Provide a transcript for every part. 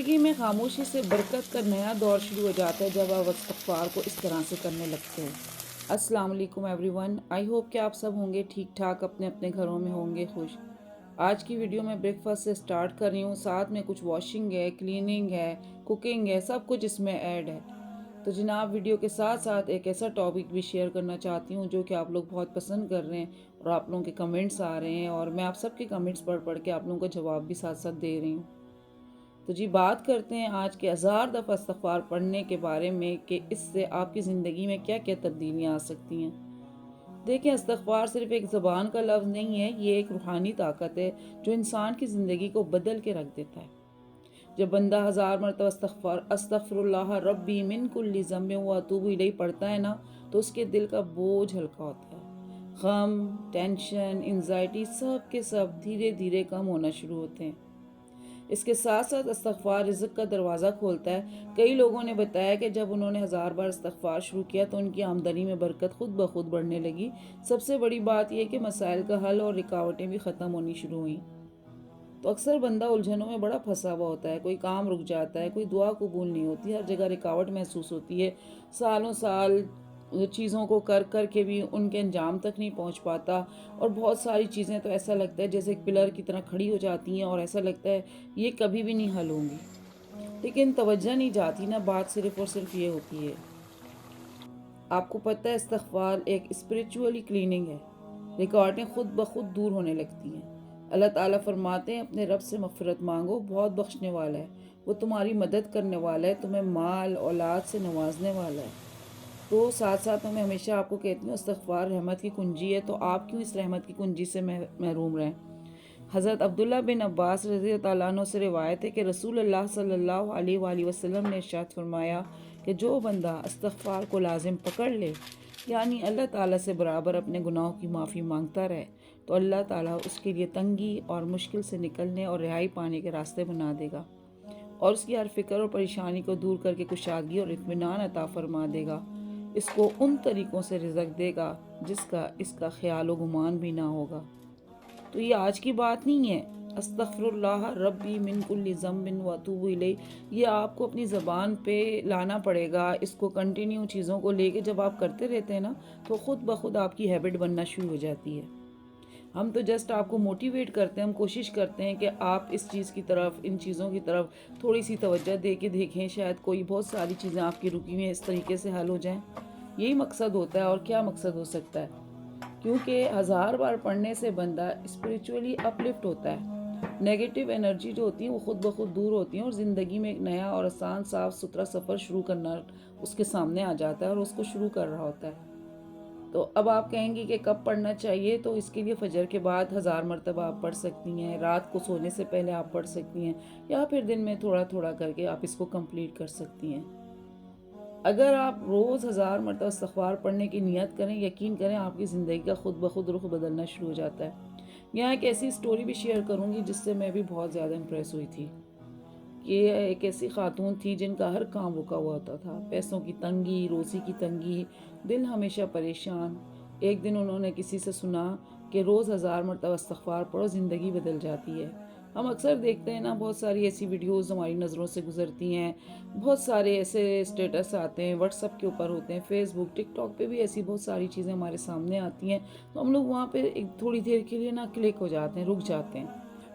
زندگی میں خاموشی سے برکت کا نیا دور شروع ہو جاتا ہے جب آپ استغفار کو اس طرح سے کرنے لگتے ہیں۔ السلام علیکم ایوری ون، آئی ہوپ کہ آپ سب ہوں گے ٹھیک ٹھاک، اپنے اپنے گھروں میں ہوں گے خوش۔ آج کی ویڈیو میں بریک فاسٹ سے سٹارٹ کر رہی ہوں، ساتھ میں کچھ واشنگ ہے، کلیننگ ہے، کوکنگ ہے، سب کچھ اس میں ایڈ ہے۔ تو جناب ویڈیو کے ساتھ ساتھ ایک ایسا ٹاپک بھی شیئر کرنا چاہتی ہوں جو کہ آپ لوگ بہت پسند کر رہے ہیں اور آپ لوگوں کے کمنٹس آ رہے ہیں، اور میں آپ سب کے کمنٹس پڑھ کے آپ لوگوں کو جواب بھی ساتھ ساتھ دے رہی ہوں۔ تو جی بات کرتے ہیں آج کے 1000 دفعہ استغفار پڑھنے کے بارے میں کہ اس سے آپ کی زندگی میں کیا کیا تبدیلیاں آ سکتی ہیں۔ دیکھیں، استغفار صرف ایک زبان کا لفظ نہیں ہے، یہ ایک روحانی طاقت ہے جو انسان کی زندگی کو بدل کے رکھ دیتا ہے۔ جب بندہ 1000 مرتبہ استغفر اللہ ربی من کل ذنب و اتوب الیہ پڑھتا ہے نا، تو اس کے دل کا بوجھ ہلکا ہوتا ہے۔ غم، ٹینشن، انزائٹی سب کے سب دھیرے دھیرے کم ہونا شروع ہوتے ہیں۔ اس کے ساتھ ساتھ استغفار رزق کا دروازہ کھولتا ہے۔ کئی لوگوں نے بتایا کہ جب انہوں نے 1000 بار استغفار شروع کیا تو ان کی آمدنی میں برکت خود بخود بڑھنے لگی۔ سب سے بڑی بات یہ کہ مسائل کا حل اور رکاوٹیں بھی ختم ہونی شروع ہوئیں۔ تو اکثر بندہ الجھنوں میں بڑا پھنسا ہوا ہوتا ہے، کوئی کام رک جاتا ہے، کوئی دعا قبول نہیں ہوتی، ہر جگہ رکاوٹ محسوس ہوتی ہے، سالوں سال چیزوں کو کر کر کے بھی ان کے انجام تک نہیں پہنچ پاتا، اور بہت ساری چیزیں تو ایسا لگتا ہے جیسے ایک پلر کی طرح کھڑی ہو جاتی ہیں اور ایسا لگتا ہے یہ کبھی بھی نہیں حل ہوں گی۔ لیکن توجہ نہیں جاتی نا، بات صرف اور صرف یہ ہوتی ہے۔ آپ کو پتہ ہے استغفار ایک اسپریچولی کلیننگ ہے، رکاوٹیں خود بخود دور ہونے لگتی ہیں۔ اللہ تعالیٰ فرماتے ہیں اپنے رب سے مغفرت مانگو، بہت بخشنے والا ہے، وہ تمہاری مدد کرنے والا ہے، تمہیں مال اولاد سے نوازنے والا ہے۔ تو ساتھ ساتھ میں ہمیشہ آپ کو کہتی ہوں استغفار رحمت کی کنجی ہے، تو آپ کیوں اس رحمت کی کنجی سے محروم رہیں۔ حضرت عبداللہ بن عباس رضی اللہ عنہ سے روایت ہے کہ رسول اللہ صلی اللہ علیہ وآلہ وسلم نے ارشاد فرمایا کہ جو بندہ استغفار کو لازم پکڑ لے، یعنی اللہ تعالیٰ سے برابر اپنے گناہوں کی معافی مانگتا رہے، تو اللہ تعالیٰ اس کے لیے تنگی اور مشکل سے نکلنے اور رہائی پانے کے راستے بنا دے گا، اور اس کی ہر فکر اور پریشانی کو دور کر کے کشادگی اور اطمینان عطا فرما دے گا۔ اس کو ان طریقوں سے رزق دے گا جس کا اس کا خیال و گمان بھی نہ ہوگا۔ تو یہ آج کی بات نہیں ہے، استغفر اللہ ربی من کل ذنب و اتوب الیہ یہ آپ کو اپنی زبان پہ لانا پڑے گا۔ اس کو کنٹینیو چیزوں کو لے کے جب آپ کرتے رہتے ہیں نا، تو خود بخود آپ کی ہیبٹ بننا شروع ہو جاتی ہے۔ ہم تو جسٹ آپ کو موٹیویٹ کرتے ہیں، ہم کوشش کرتے ہیں کہ آپ اس چیز کی طرف، ان چیزوں کی طرف تھوڑی سی توجہ دے کے دیکھیں، شاید کوئی بہت ساری چیزیں آپ کی رکی ہوئی ہیں اس طریقے سے حل ہو جائیں۔ یہی مقصد ہوتا ہے، اور کیا مقصد ہو سکتا ہے؟ کیونکہ 1000 بار پڑھنے سے بندہ اسپریچولی اپلفٹ ہوتا ہے، نیگیٹو انرجی جو ہوتی ہیں وہ خود بخود دور ہوتی ہیں، اور زندگی میں ایک نیا اور آسان صاف ستھرا سفر شروع کرنا اس کے سامنے آ جاتا ہے اور اس کو شروع کر رہا ہوتا ہے۔ تو اب آپ کہیں گی کہ کب پڑھنا چاہیے، تو اس کے لیے فجر کے بعد 1000 مرتبہ آپ پڑھ سکتی ہیں، رات کو سونے سے پہلے آپ پڑھ سکتی ہیں، یا پھر دن میں تھوڑا تھوڑا کر کے آپ اس کو کمپلیٹ کر سکتی ہیں۔ اگر آپ روز 1000 مرتبہ استغفار پڑھنے کی نیت کریں، یقین کریں آپ کی زندگی کا خود بخود رخ بدلنا شروع ہو جاتا ہے۔ یہاں ایک ایسی سٹوری بھی شیئر کروں گی جس سے میں بھی بہت زیادہ امپریس ہوئی تھی، کہ ایک ایسی خاتون تھی جن کا ہر کام رکا ہوا ہوتا تھا، پیسوں کی تنگی، روزی کی تنگی، دل ہمیشہ پریشان۔ ایک دن انہوں نے کسی سے سنا کہ روز 1000 مرتبہ استغفار پڑھو، زندگی بدل جاتی ہے۔ ہم اکثر دیکھتے ہیں نا، بہت ساری ایسی ویڈیوز ہماری نظروں سے گزرتی ہیں، بہت سارے ایسے اسٹیٹس آتے ہیں، واٹس ایپ کے اوپر ہوتے ہیں، فیس بک، ٹک ٹاک پہ بھی ایسی بہت ساری چیزیں ہمارے سامنے آتی ہیں، تو ہم لوگ وہاں پہ ایک تھوڑی دیر کے لیے نا کلک ہو جاتے ہیں، رک جاتے ہیں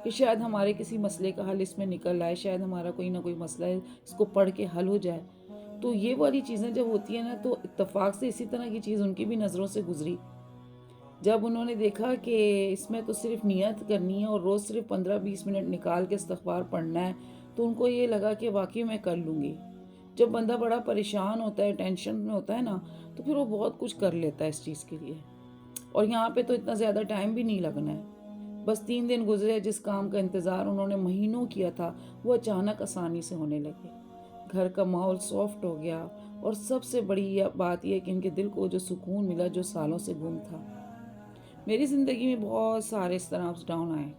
کہ شاید ہمارے کسی مسئلے کا حل اس میں نکل آئے، شاید ہمارا کوئی نہ کوئی مسئلہ ہے اس کو پڑھ کے حل ہو جائے۔ تو یہ والی چیزیں جب ہوتی ہیں نا، تو اتفاق سے اسی طرح کی چیز ان کی بھی نظروں سے گزری۔ جب انہوں نے دیکھا کہ اس میں تو صرف نیت کرنی ہے اور روز صرف 15-20 منٹ نکال کے استغفار پڑھنا ہے، تو ان کو یہ لگا کہ واقعی میں کر لوں گی۔ جب بندہ بڑا پریشان ہوتا ہے، ٹینشن میں ہوتا ہے نا، تو پھر وہ بہت کچھ کر لیتا ہے اس چیز کے لیے، اور یہاں پہ تو اتنا زیادہ ٹائم بھی نہیں لگنا ہے۔ بس 3 دن گزرے، جس کام کا انتظار انہوں نے مہینوں کیا تھا وہ اچانک آسانی سے ہونے لگے۔ گھر کا ماحول سافٹ ہو گیا، اور سب سے بڑی بات یہ کہ ان کے دل کو جو سکون ملا جو سالوں سے گم تھا۔ میری زندگی میں بہت سارے اس طرح اپس ڈاؤن آئے،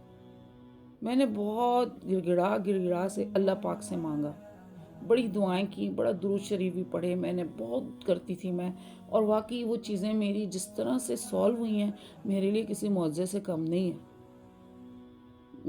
میں نے بہت گڑ گڑا سے اللہ پاک سے مانگا، بڑی دعائیں کی، بڑا درود شریف بھی پڑھے، میں نے بہت کرتی تھی میں، اور واقعی وہ چیزیں میری جس طرح سے سالو ہوئی ہیں، میرے لیے کسی معجزے سے کم نہیں ہے۔